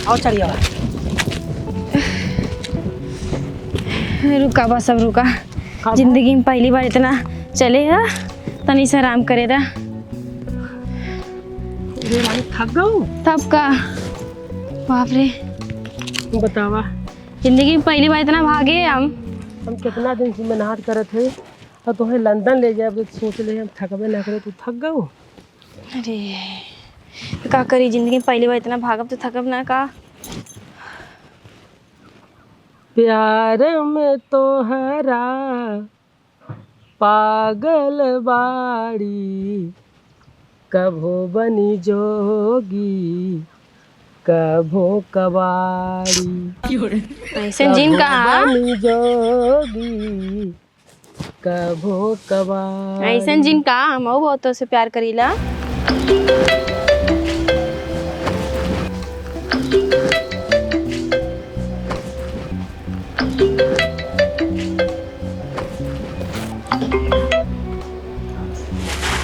आओ चढ़िए रुका बस अब रुका। जिंदगी में पहली बार इतना चले है, तनी से आराम करे दा। थक गऊ तब का बाप रे, बतावा जिंदगी में पहली बार इतना भागे हम कितना दिन से मेहनत करत है और तुम्हें लंदन ले जाए सोच ले हम थकबे ना करे, तू थक गऊ। अरे का करी, जिंदगी में पहली बार इतना भागब तो थकब ना का। प्यार में तोहरा पागल बाड़ी, कभो बनी जोगी कभो कबाड़ी। ऐसे जिन कहा, बनी जोगी कभो कबाड़ी। ऐसे जिन कहा हम बहुत से प्यार करीला।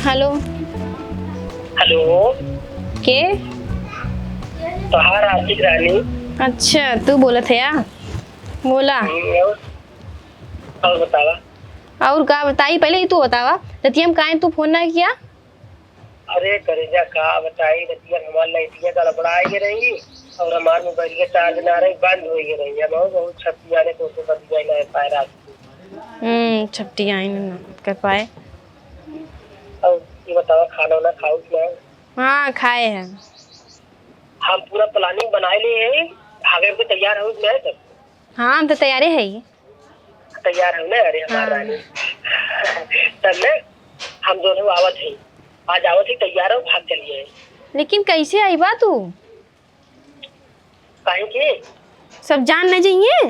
हेलो हेलो के तोहार आशिक रानी। अच्छा तू बोला थे या बोला। और बतावा। और का बताई, पहले ही तू बतावा। रतियम काहे तू फोन ना किया? अरे करेजा का बताई, रतिया हमार लाइटिया गड़बड़ाई रही और हमार मोबाइल के चार्ज ना रही, बंद हो रही है। बहुत छत्ती आने को तो बंद जाए ना पाए रात। छट्टी आई ना कर पाए। और ये बतावा खाना वाना खाओ क्या? हाँ खाए हैं। हम पूरा प्लानिंग बनाए लिए हैं, आगे भी तैयार हो गए सब। हाँ हम तो तैयार है ही। तैयार हो ना? अरे हमार रानी तब ना हम दोनों आवत है, आज आवत ही तैयार हो, भाग चलिए। लेकिन कैसे आई बा तू? काहे के सब जान न जाइए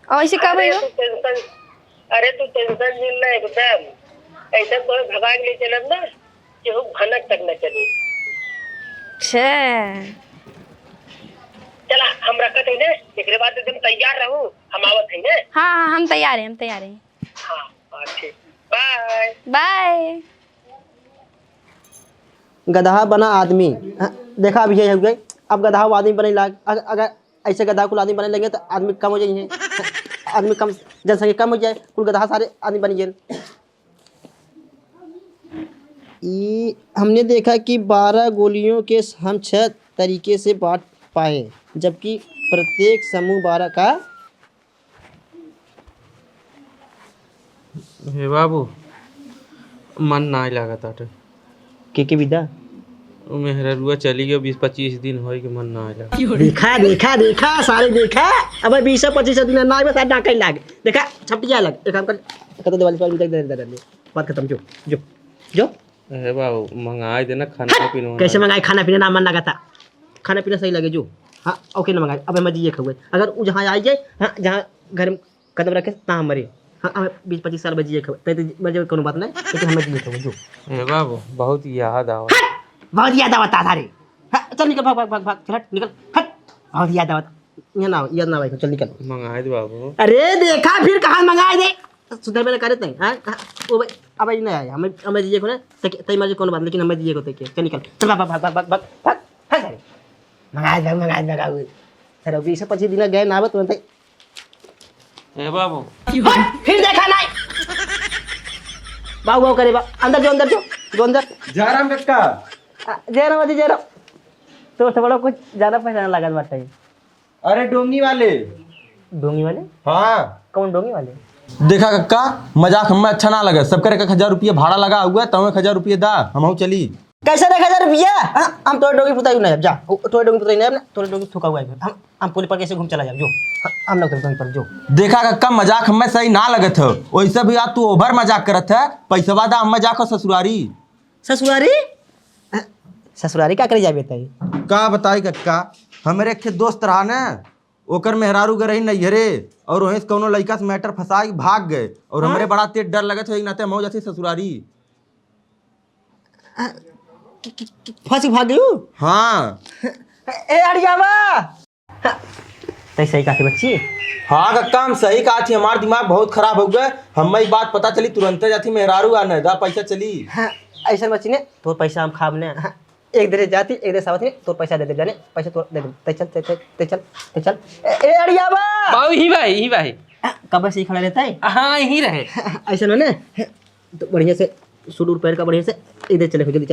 और ऐसे कब आई? अरे तू टेंशन नहीं ले एकदम, ऐसा कोई भगा के ले चलब ना कि वो भनक तक न चली। चला हम रखत है ना, एकरे बाद एकदम तैयार रहू, हम आवत है ना। हाँ हाँ हम तैयार हैं, हम तैयार हैं। हाँ ठीक, बाय बाय। गधा बना आदमी, देखा अभी यही हो गई। अब गधा वो आदमी बने लाग, अगर ऐसे गधा को आदमी बने लगे तो आदमी कम हो जाइए, आदमी कम, जनसंख्या कम हो जाए, कुल गधा सारे आदमी बन जाए। हमने देखा कि 12 गोलियों के हम 6 तरीके से बांट पाए, जबकि प्रत्येक समूह 12 का। हे बाबू मन ना लगा था के विदा मेहरुआ चली गई, 20-25 दिन हो के मन ना लगा। देखा देखा देखा सारे देखा। अब 20-25 दिन ना में सारे डाका लागे, देखा छपटिया लग। एक काम कर, कतो दिवाली पर दे बात खत्म। जो जो जो हे बाबू मंगाई देना खाना पीना। कैसे मंगाए? खाना पीना ना मन लगा था, खाना पीना सही लगे जो। हाँ ओके ना मंगाए। अब हम ये खबर अगर वो जहाँ आई जाए, हाँ जहाँ घर में कदम रखे ता मरे। हाँ हमें 20-25 साल बजी खबर तो कोनो बात नहीं, लेकिन हमें ये खबर जो। हे बाबू बहुत याद आओ, बहुत याद आवता थारे। हाँ चल निकल, भाग भाग भाग भाग, चल हट निकल हट। बहुत याद आवता, याद ना भाई, चल निकल। मंगाई दे बाबू। अरे देखा फिर कहाँ मंगाए दे, सुधर में करे नहीं। हाँ वो भाई अब नहीं आया, हमें ये को ना तई मर्जी कोनो बात, लेकिन हमें ये को तक चल निकल। चल भाग भाग भाग भाग भाग भाग भाग। मंगाए सर 20-25 दिन गए ना तुरंत। हे बाबू फिर देखा नहीं, बाबू बाबू करे बा। अंदर जो, अंदर जो अंदर जा रहा हूं कक्का। जय राम जी, जय राम। तो बड़ा कुछ ज्यादा पैसा लगा बात है। अरे डोंगी वाले। डोंगी वाले? हाँ कौन डोंगी वाले? देखा कक्का मजाक हमें अच्छा ना लगे, सब करे 1000 रुपया भाड़ा लगा हुआ है, तमें 1000 रुपया दा, हम चली। कैसे 1000 रुपया? हम तोरे डोंगी पुताई नहीं जा, तोरे डोंगी पुताई नहीं, तोरे डोंगी थुका हुआ है। हम पुल पर कैसे घूम चला जाओ जो, हम लोग डोंगी पर जो। देखा कक्का मजाक हमें सही ना लगे थे, वैसे भी आज तू ओवर मजाक करत है। पैसा दा हम जाकर ससुरारी। ससुरारी? ससुरारी क्या करे जाबे तई? का बताई कक्का, हमारे एक दोस्त रहा ना, ओकर मेहरारू गए रही नैहरे और वहीं से कोनो लड़का से मैटर फंसा के भाग गए, और हमारे बड़ा तेज डर लगे थे नाते मौज जाती ससुरारी। फंसी भाग गयू? हाँ ए अड़ियावा तै सही कहा बच्ची। हाँ कक्का हम सही कहा थी, हमारा दिमाग बहुत खराब हो गया। हमें एक बात पता चली, तुरंत जाती मेहरारू आने दा पैसा चली। हाँ, ऐसा बच्ची ने तो पैसा हम खाब ने। हाँ, एक देर जाती एक देर सावती तो पैसा दे दे जाने पैसा तो दे दे ते चल ए अड़िया बा बाबू ही भाई कब से ही खड़ा रहता है हाँ यही रहे। ऐसा ना तो बढ़िया से सूट उड़ पैर का बढ़िया से इधर चले जल्दी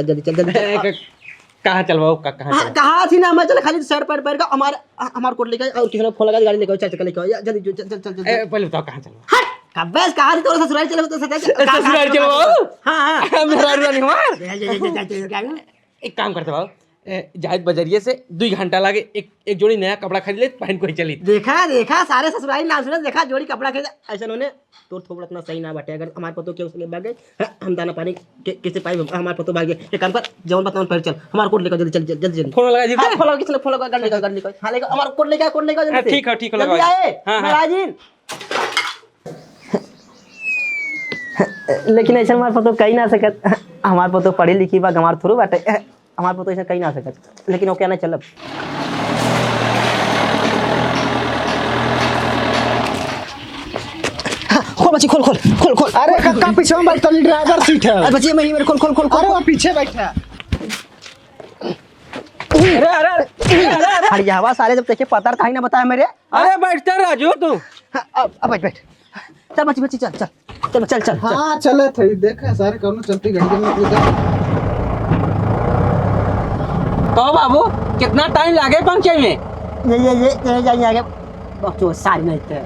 कहाँ चल बाबू कहाँ कहाँ थी ना मैं चल खाली सर पैर का हमार कोट लेके और किसी ने फोन लगा गाड़ी लेके चल लेके जल्दी चल पहले बताओ कहाँ चल हट कब्बे कहाँ थी तो ससुराल चलो तो ससुराल चलो बाबू। हां मेरा नहीं हुआ। हां एक काम करते बाबू जाहिद बजरिए से 2 घंटा लागे एक जोड़ी नया कपड़ा खरीद ले पहन को ही चली। देखा सारे ससुराली नाम सुने देखा जोड़ी कपड़ा खरीदा ऐसा उन्होंने तो थोड़ा इतना सही ना बाटे अगर हमारे पतो के उसने भाग गए हम दाना पानी किसे पाई हमारे पतो भाग गए एक काम कर जवन बताओ पर चल हमारे कोट लेकर जल्दी फोन लगा जी फोन लगा किसने फोन लगा गाड़ी लेकर हां लेकर हमारे कोट लेकर जल्दी ठीक है लगा हां महाराजिन लेकिन ऐसा हमारे पतो कहीं ना सकत हमारे पतो पढ़ी लिखी बा हमारे थोड़ो बाटे हमारे पतो ऐसा कहीं ना सकत लेकिन वो क्या ना चलब खोल बच्ची खोल अरे कक्का पीछे में बैठा ड्राइवर सीट है। अरे बच्ची मैं मेरे खोल अरे वो पीछे बैठा अरे हवा सारे जब देखे पता था ही ना बताया मेरे अरे बैठता राजू तू अब बैठ चल बच्ची चल हाँ चले थे देखा सारे कौन चलती गाड़ी में कहो बाबू कितना टाइम लागे पहुंचे में ये जाइए आगे बच्चों सारी नहीं थे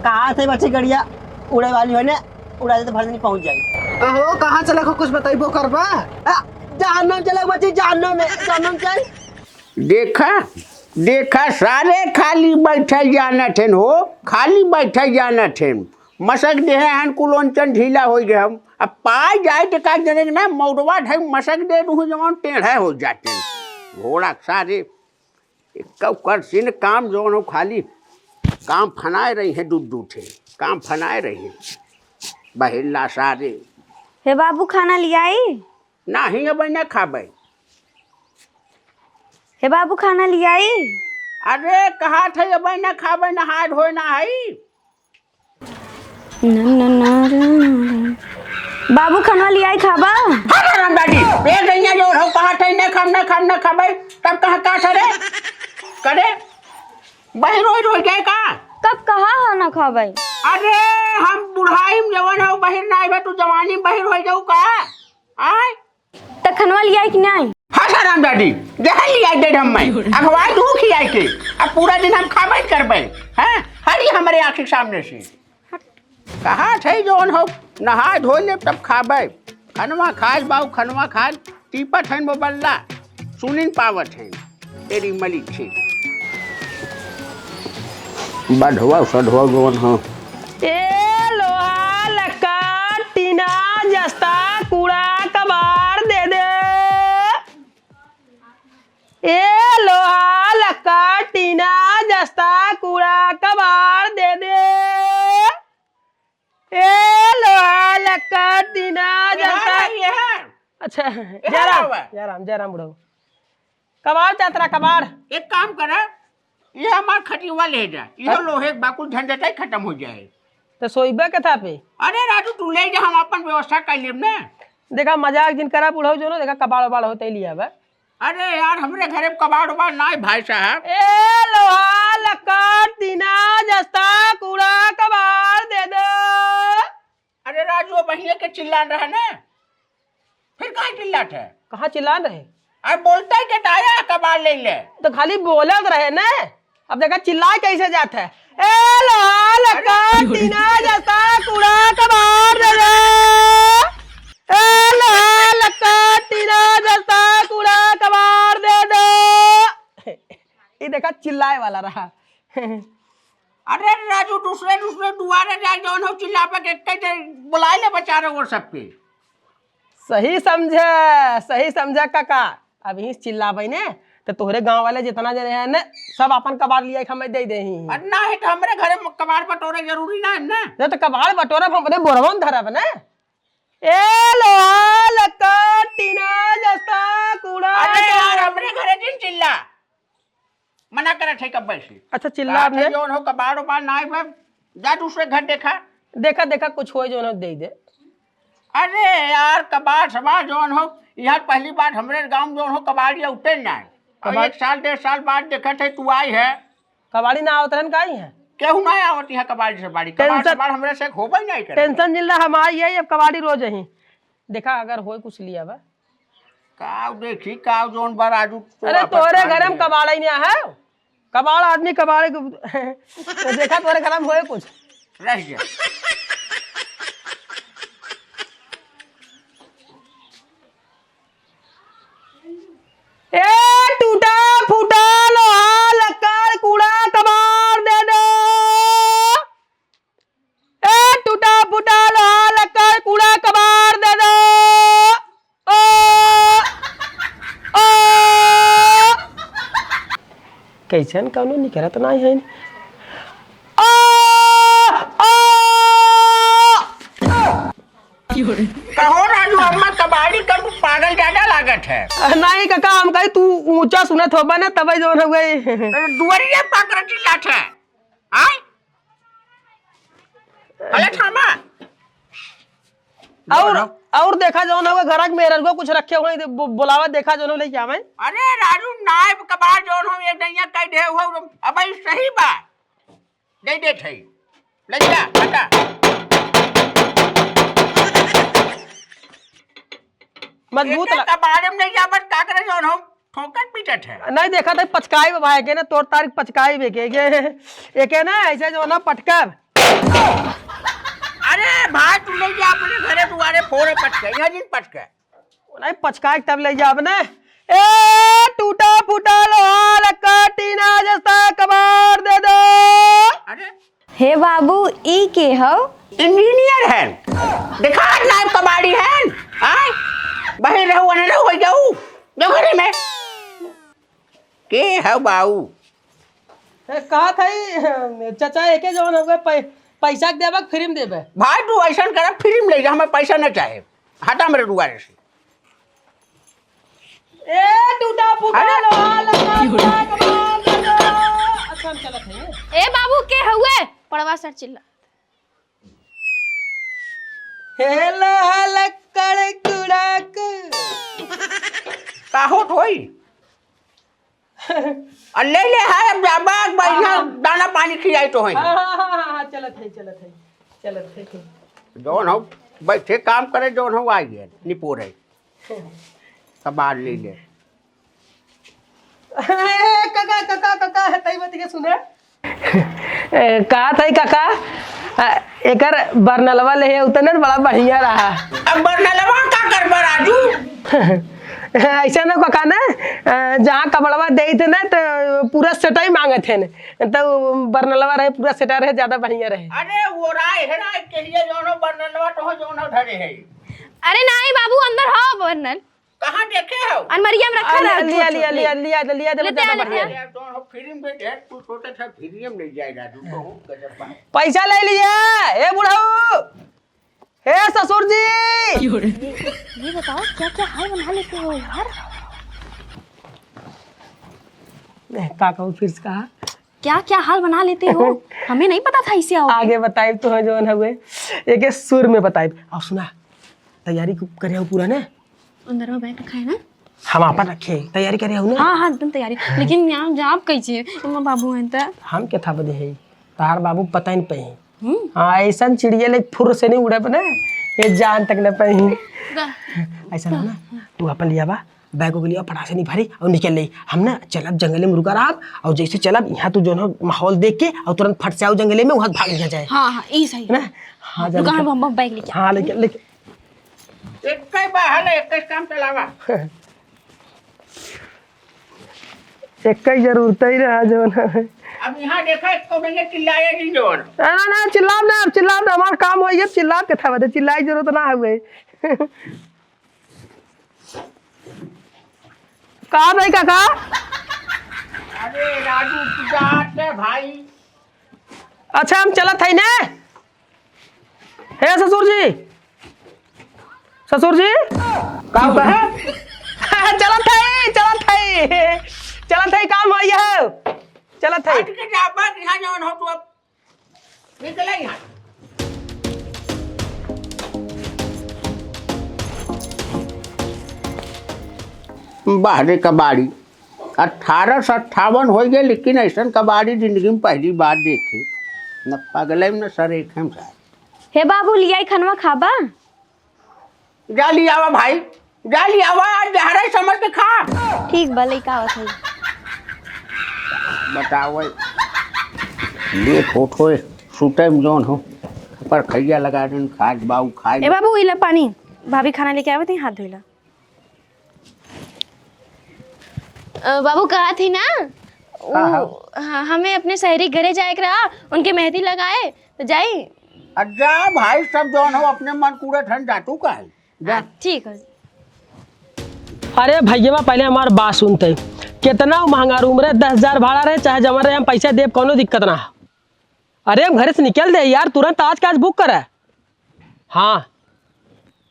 कहाँ थे बच्ची गड़िया उड़े वाली हो ना उड़ा दे तो भर नहीं पहुंच जाएगी अहो कहाँ चले को कुछ बताइबो करबा जहन्नम चले बच्ची जहन्नम चल देखा सारे खाली बैठे जाना थे हो खाली बैठे जाना थे मसक दे हन कुलोंचन ढीला हो गए हम अब पाए जाए तो का जने ना मौड़वा ढाई मसक दे दू जवान टेढ़ा हो जाते घोड़ा सारे कर सिन काम जो हो खाली काम फनाए रही है दूध थे काम फनाए रही बहिल्ला सारे हे बाबू खाना लिया आई ना ही अब न खाबे हे बाबू खाना लिया आई अरे कहा थे अब न खाबे नहाय धोए ना आई बाबू खाना लिया आई खाबा दादी ये गैया जो हो कहा थे न खाबे तब कहा का थे करे बही रोई गए का कब कहा है ना खाबा अरे हम बुढ़ाई में जवान हो बहिर ना आइबे तू जवानी में बहिर हो जाऊ का आय त खनवा लिया आई कि नहीं हाँ राम दादी जहाँ लिया दे हम मैं अखबार दू खियाई के अब पूरा दिन हम खाबे करबे हैं हरी हमारे आंख के सामने से कहा थे जोन हो नहा धो ले तब खाबे खनवा खाल बाऊ खनवा खाल टीपट है वो बल्ला सुनिन पावत है तेरी मलिक थी बढ़वा सढ़वा जोन हो ए लोहा लक्का टीना जस्ता कूड़ा कबाड़ दे दे ए लोहा लक्का टीना जस्ता कूड़ा कबाड़ दे दे ए लोहा लक्का टीना जस्ता अच्छा जयराम बुढ़ऊ कबाड़ चातरा कबाड़ एक काम करे ये हमार खटिवा ले जा ये लोहे बाकुल झंझट खत्म हो जाए तो सोईबे के था पे अरे राजू तू ले जा हम अपन व्यवस्था कर लेब ना देखा मजाक जिन करा बुढ़ऊ जो ना देखा कबाड़ वबाड़ होते लिया बा अरे यार हमरे घरे कबाड़ उबाड़ ना है भाई साहब ए लोहा लक्कड़ टीना जस्ता कूड़ा कबाड़ दे दो अरे राजू बहिए के चिल्लान रहा ना फिर कहाँ चिल्लात है कहाँ चिल्ला रहे अब बोलता है कि आया कबाड़ ले ले तो खाली बोलत रहे ना अब देखा चिल्ला कैसे जाता है ए लोहा लक्कड़ टीना जस्ता कूड़ा कबाड़ दे दो ए लोहा लक्कड़ टीना जस्ता कूड़ा कबाड़ दे दो ये देखा चिल्लाए वाला रहा अरे राजू दूसरे दुआरे जाए जौन हो चिल्ला पे के बुलाए ले बेचारे वो सबके सही समझा काका अभी चिल्लाबे ने तो तोहरे गांव वाले जितना जने हैं ना सब अपन कबाड़ लिया हमें दे दे ही अरे ना है तो हमारे घरे कबाड़ बटोरे जरूरी ना है ना तो कबाड़ बटोरा हम अपने बोरवन धरब ना ए लोहा लक्कड़ टीना जस्ता कूड़ा अरे यार हमारे घरे दिन चिल्ला मना करे थे कब से अच्छा चिल्ला आपने जौन हो कबाड़ उबाड़ ना है जा दूसरे घर देखा देखा कुछ हो जो दे दे अरे यार कबाड़ सबाड़ जौन हो यहाँ पहली बार हमरे गांव में जौन हो कबाड़ी उठे ना और 1 साल 1.5 साल बाद देखा थे तू आई है कबाड़ी ना आवतरन का ही है केहू ना आवत यहाँ कबाड़ी सबाड़ी कबाड़ सबाड़ हमरे से होबे नहीं करे टेंशन जिल्ला हमारी है अब कबाड़ी रोज ही देखा अगर होए कुछ लिया बा काव देखी काव जौन बार आजू अरे तोरे घर में कबाड़ा ही नहीं है कबाड़ आदमी कबाड़े को तो देखा तोरे घर में होए कुछ रह गया ए टूटा फूटा लोहा लक्कड़ कूड़ा कबाड़ दे दो ए टूटा फूटा लोहा लक्कड़ कूड़ा कबाड़ दे दो ओ ओ कैसन कौनो नहीं करत नहीं है ओ ओ कहो राजू अम्मा कबाड़ी कर तू पागल ज्यादा लागत है नहीं काका हम कही तू ऊंचा सुनत होबा ना तब जो हो गई दुआरिया पाकर चिल्लात है आय अरे थामा और देखा जो ना घर में मेरे को कुछ रखे हुए बुलावा देखा जो ले क्या मैं अरे राजू नायब कबाड़ जौन हो ये दैया कह दे हो अब सही बात दे दे थई ले जा हटा मजबूत कबाड़ में नहीं जाबत का करे जौन हो ठोकर पीटत है नहीं देखा था पचकाई भाई के ना तोड़ तारीख पचकाई भी के एक है ना ऐसे जो ना पटकर अरे भाई तू नहीं जा अपने घरे दुआरे फोड़े पटके यहाँ दिन पटके नहीं पचकाई तब ले जा अपने ए टूटा फूटा लोहा लक्कड़ टीना जैसा कबाड़ दे दो अरे हे बाबू ई के हो इंजीनियर है दिखा नायब कबाड़ी है आय बही रहू न रहू हो जाऊ जो घरे में के है बाऊ कहा था चाचा एक जो ना पैसा देबा फ्री में देबे भाई तू ऐसा कर फ्री में ले जा हमें पैसा न चाहे हटा मेरे दुआरे से ए टूटा फूटा लोहा लक्कड़ कबाड़ दे दो अच्छा हम चलत हैं ए बाबू के हुए पड़वा सर चिल्ला हे लोहा लक्कड़ कूड़ा काहो होई ले ले है अब जाबा बढ़िया दाना पानी खिलाई तो है हाँ चलत है जौन हो बैठे काम करे जौन हो आई है निपुर है कबाड़ ले ले काका है तई बात के सुने कहा था काका एकर बरनलवा ले उतने बड़ा बढ़िया रहा अब बरनलवा का कर राजू ऐसा ना काका ना जहाँ कबड़वा दे थे ना तो पूरा सेटाई मांगे थे तो बरनलवा रहे पूरा सेटा रहे ज्यादा बढ़िया रहे अरे वो राय है ना के लिए जौन बरनलवा तो जौन धरे है अरे नहीं बाबू अंदर हो बर्नल कहां देखे हो अलमारिया में रखा रहा लिया दे ज्यादा बढ़िया जौन हो फिल्म में देख तू छोटा सा फिल्म ले जाएगा तू तो गजब बा पैसा ले लिया ए बुढ़ाऊ हे ससुर जी ये बताओ क्या क्या हाल बना लेते हो यार का कहूँ फिर से कहा क्या क्या हाल बना लेते हो हमें नहीं पता था इसे आओ आगे बताए तो जो हुए एक सुर में बताए और सुना तैयारी करे हो पूरा ना अंदर में बैग रखा है ना हम आपन रखे तैयारी करे हो ना हाँ एकदम तैयारी लेकिन यहाँ जाप कैसे बाबू है तो हम क्या था बदे है तार बाबू पता ही नहीं पाई हाँ ऐसा चिड़िया ले फुर से नहीं उड़े बने ये जान तक न पाई ऐसा ना तू अपन लिया बा बैग को लिया पड़ा से नहीं भरी और निकल ली हम ना चलब जंगले में रुका रहा और जैसे चलब यहाँ तू जो ना माहौल देख के और तुरंत फट से आओ जंगले में वहाँ भाग लिया जाए हाँ ये सही है ना हाँ हम बैग लेके हाँ लेके एक कई बार है एक काम चलावा एक ही जरूरत ही रहा जो ना अब यहाँ देखा इसको मैंने चिल्लाया नहीं जोर ना चिल्लाओ ना हमारा काम हो गया चिल्ला के था बता चिल्लाई जरूरत ना हुए कहा भाई काका अरे राजू जात है भाई अच्छा हम चलत है ना हे ससुर जी का है चलत है काम हो गया चलत है आज के जाबा यहाँ जौन हो तू अब निकल यहाँ बाहरे कबाड़ी 1858 हो गए, लेकिन ऐसा कबाड़ी जिंदगी में पहली बार देखे। न पगले न सर हम साहब। हे बाबू लिया खनवा खाबा। जा लिया आवा भाई, जा लिया आवा, आज जहरा समझ के खा। ठीक बा लइका आवत है। बताओ ले फोटो सुते में जोन हो पर खैया लगा देन खाज बाऊ खाए। ए बाबू इला पानी, भाभी खाना लेके आवत है, हाथ धोइला। बाबू कहा थी ना हाँ, हमें अपने शहरी घरे जाए रहा, उनके मेहंदी लगाए तो जाई। अच्छा भाई सब जोन हो अपने मन कूड़ा ठंड जातू का है जा। ठीक है। अरे भैया पहले हमार बात सुनते, कितना महंगा रूम रहे, 10,000 भाड़ा रहे, चाहे जमा रहे हम पैसा देव, कोनो दिक्कत ना। अरे हम घर से निकल दे यार, तुरंत आज का आज बुक करे। हाँ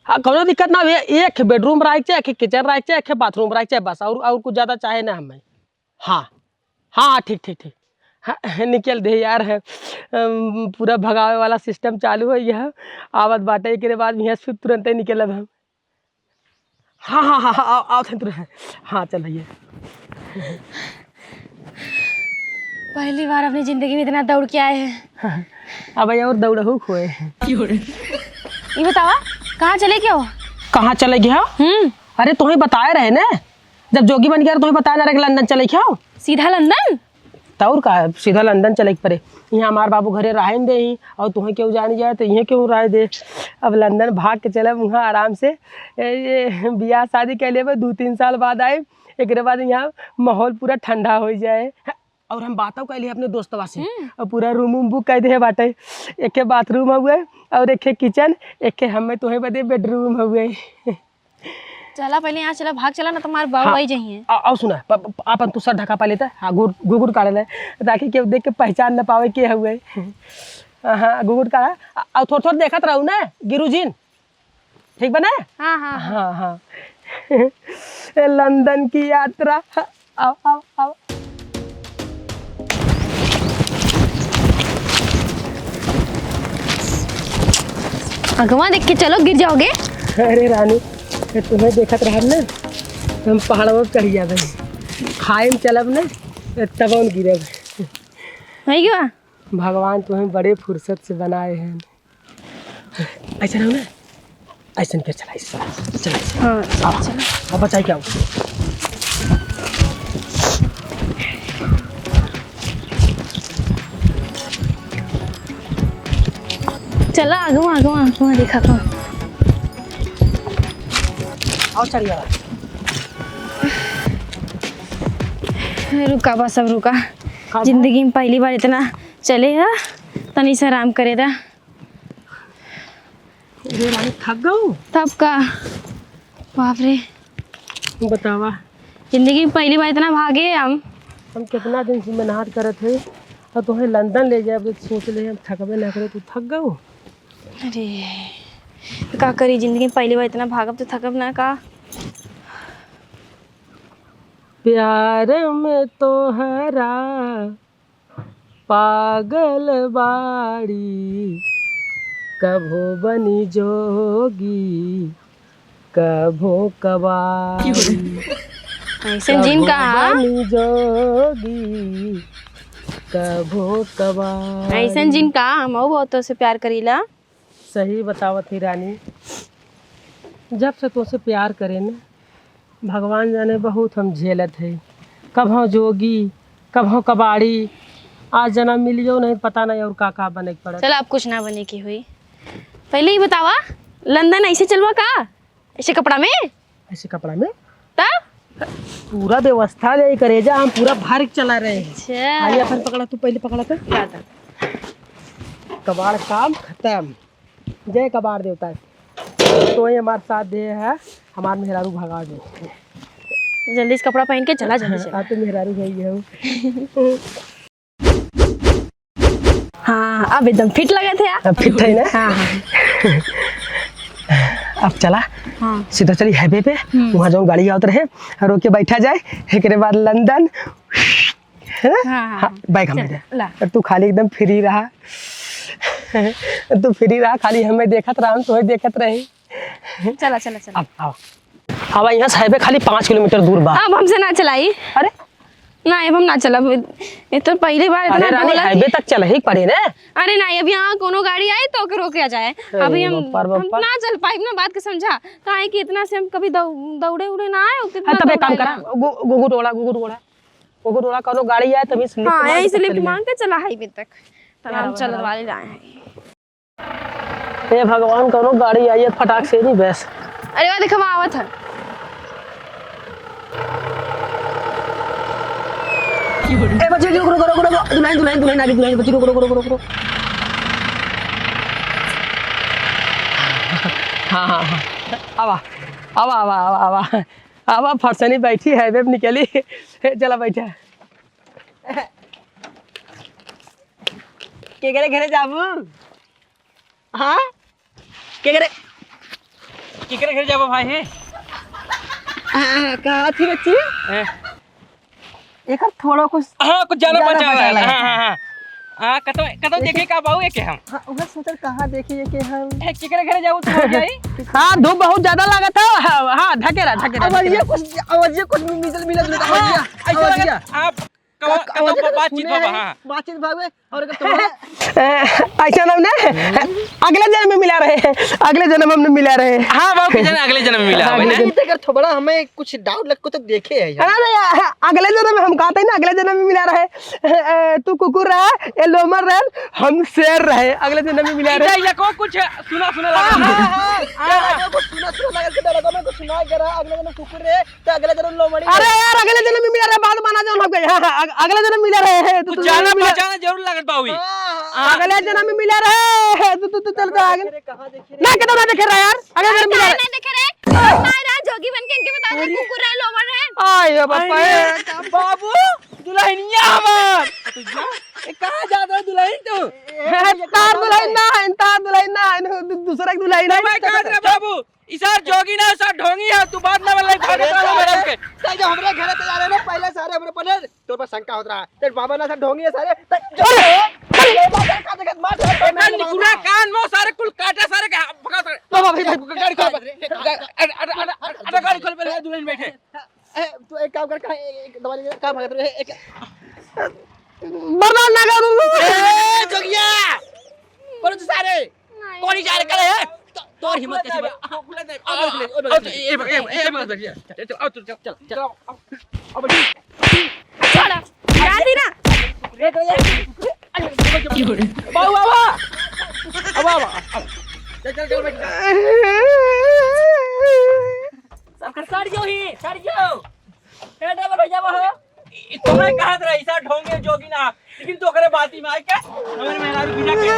हाँ कोनो दिक्कत ना। एक बेडरूम रख चाहे, एक किचन रख चाहे, एक बाथरूम रख चाहे, बस और कुछ ज़्यादा चाहे ना हमें। हाँ हाँ ठीक ठीक ठीक। हाँ निकल दे यार है, पूरा भगावे वाला सिस्टम चालू है यह आवत बाटे के बाद यहाँ से तुरंत ही निकलब हम। हाँ हाँ हाँ हाँ आओ तुरंत। हाँ चल भैया। पहली बार अपनी जिंदगी में इतना दौड़ के आए हैं। अब भैया और दौड़हू खोए। ये बतावा कहाँ चले क्या हो? कहाँ चले गया? अरे तुम्हें बताए रहे ना, जब जोगी बन गया तुम्हें बताया जा रहा कि लंदन चले क्या हो। सीधा लंदन? तौर का है, सीधा लंदन चले पड़े। यहाँ हमारे बाबू घरे रहे दे ही, और तुम्हें क्यों जानी जाए तो यहाँ क्यों राय दे। अब लंदन भाग के चले वहाँ आराम से, ये ब्याह शादी के लिए 2-3 साल बाद आए, एक बाद यहाँ माहौल पूरा ठंडा हो जाए। और हम बातों कर लिए अपने दोस्तवा से, और पूरा रूम वूम बुक कर दे बाटे। एक बाथरूम हुए और एक किचन, एक हमें तुम्हें बदे बेडरूम हुए। चला पहले यहाँ चला, भाग चला ना तुम्हारे बाबू आई जाइए। आओ सुना अपन तू सर ढका पा लेता। हाँ गुगुर काढ़ ले ताकि केहू देख के पहचान न पावे के हुए। हाँ गुगुर काढ़ा और थोड़ा थोड़ा देखत रहू ना गिरुजीन, ठीक बना। हाँ हाँ हाँ हाँ लंदन की यात्रा। आओ आओ आओ। अगवा देख के चलो, गिर जाओगे। अरे रानी तुम्हें देखत रह ना, हम पहाड़ों पर चढ़ जाते, खाए में चलब ना तब हम गिरब। नहीं क्यों? भगवान तुम्हें बड़े फुर्सत से बनाए हैं। ऐसा रहो ना, ऐसा फिर चला चला। हाँ चला। अब बचाई क्या? चला आगवा देखा तो। आओ चढ़ गया। रुका बस, अब रुका। जिंदगी में पहली बार इतना चले है, तनी से आराम करे था। अरे रानी थक गऊ तब का बाप रे। बतावा, जिंदगी में पहली बार इतना भागे हम कितना दिन से मेहनत करत है, और तुम्हें लंदन ले जाए सोच ले हम थकबे ना करे, तू थक गऊ। अरे का करी, जिंदगी में पहली बार इतना भागब तो थकब ना का। प्यार में तो हरा पागल बाड़ी, कभो बनी जोगी कभो कबाड़ी। ऐसा जिन का बनी जोगी कभो कबाड़ी। ऐसा जिन का हम बहुत से प्यार करीला। सही बतावत ही रानी, जब से तुमसे प्यार करे ना भगवान जाने बहुत हम झेलत है। कभों जोगी कभों कबाड़ी, आज जन्म मिलियो नहीं पता नहीं और का बने पड़ा। चल आप कुछ ना बने की हुई। पहले ही बतावा, लंदन ऐसे चलवा का? ऐसे कपड़ा में? ऐसे कपड़ा में तब पूरा व्यवस्था ले करे जा, हम पूरा भार चला रहे हैं। अच्छा आइए अपन पकड़ा, तू पहले पकड़ा था क्या था। कबाड़ काम खत्म, जय कबाड़ देवता है। तो ये हमारे साथ दे है, हमारे मेहरारू भगा दो। जल्दी से कपड़ा पहन के चला जल्दी से। तो मेहरारू गई है। हाँ अब एकदम फिट लगे थे आप। अब फिट है ना। हाँ हाँ अब चला हाँ सीधा चली हाईवे पे, वहाँ जो गाड़ी आवत रहे रोक के बैठा जाए, एक बाद लंदन है ना। हाँ, हाँ बाइक हमें दे, ला। तू खाली एकदम फ्री रहा। तू फ्री रहा, खाली हमें देखत रहा, हम तुम्हें देखत रहे। चला चला चला। अब आओ अब यहाँ से हाईवे खाली 5 किलोमीटर दूर बा। अब हमसे ना चलाई। अरे ना अब हम ना चलब, ये तो पहली बार अरे इतना रानी बोला हाईवे तक चल ही पड़े ना। अरे नहीं, अब यहाँ कोनो गाड़ी आई तो ओके रोके जाए। अभी हम बप्पर। ना चल पाए ना, बात के समझा काहे कि इतना से हम कभी दौड़े उड़े ना आए। हाँ तब एक काम करा, गुगु टोला कोनो गाड़ी आए तभी स्लिप हाँ मार के इसलिए चलिए। मांग के चला हाईवे तक, तब हम चलत वाले जाए हैं। हे भगवान कोनो गाड़ी आई है फटाक से नहीं बस। अरे वाह देखो वहाँ आवत है। ए बच्चे रुको रुको रुको रुको, दुल्हन आ गई, दुल्हन बच्चे रुको रुको रुको रुको। हाँ आवा फरसनी बैठी है वेब निकली। चला बैठा के करे घरे जाबू? हाँ के करे घर जाबो भाई है कहा थी बच्ची? एक थोड़ा कुछ हाँ कुछ जाना ज्यादा बचा बचा है। लगा हाँ कतो देखे का बाऊ है के हम उधर सोचल कहाँ देखिए कि हम केकरे घरे जाऊ तो हो जाई। हाँ धूप बहुत ज्यादा लगा था। हाँ ढकेरा आवाज़ कुछ मिला जुला ऐसा आप बातचीत बाबा। हाँ बातचीत भावे और ऐसा नाम ना अगले जन्म में मिला रहे हैं, अगले जन्म में मिला रहे हैं। हाँ बाबू किधर अगले जन्म में मिला हमें ना। अगर थोड़ा हमें कुछ डाउट लग को तो देखे है यार। अरे अगले जन्म में हम कहते हैं ना, अगले जन्म में मिला रहे। तू कुकुर रहा, ये लोमर रहे, हम शेर रहे, अगले जन्म में मिला रहे। ये को कुछ सुना लगा। कुछ सुना लगा मैं कुछ सुना करा अगले दिन कुकुर रे तो अगले दिन लोमड़ी। अरे यार अगले जन्म में मिला रहे, बात माना जाओ हम कहीं। हाँ अगले जन्म मिला रहे हैं कुछ जाना पहचाना जरूर लगत बाऊ। अगले जन्म में मिला रहे। तू चल जा आगे ना, कितना ना देखे रहा यार। अगले जन्म मिला रहे। ना देखे रे मायरा जोगी बन के इनके बता दे कुकुर है लोमड़ है। आयो बापा बाबू दुल्हनिया हमार कहाँ जाता दुल्हन तू? तार दुल्हन ना दूसरा की दुल्हन है। मैं कहा रे बाबू इसार जोगी ना इसार ढोंगी है। तू बात ना बोले भागे तो मेरे के जो हमरे घरे तो जा रहे ना पहले सारे हमरे पने तो पर शंका होत रहा है तेरे बाबा ना सब ढोंगी है सारे निकुरा कान मो सारे कुल काटे सारे के पका सारे बाबा भाई गाड़ी खोल अरे गाड़ी खोल पहले दुल्हन बैठे। तू एक काम कर एक दवा ले काम कर रहे एक बर्बाद ना कर जोगिया पर तू सारे कौन जा रहे करे है तोर हिम्मत कैसे चल छोड़ा राती ना बाबू बाबा चल बैठ सब सर जो ही सर जो हेडा में भेजा हो तुम्हें कहा था ऐसा ढोंगे जोगी ना, लेकिन तो करे बाती में आके हमारे मेहरारू बिना के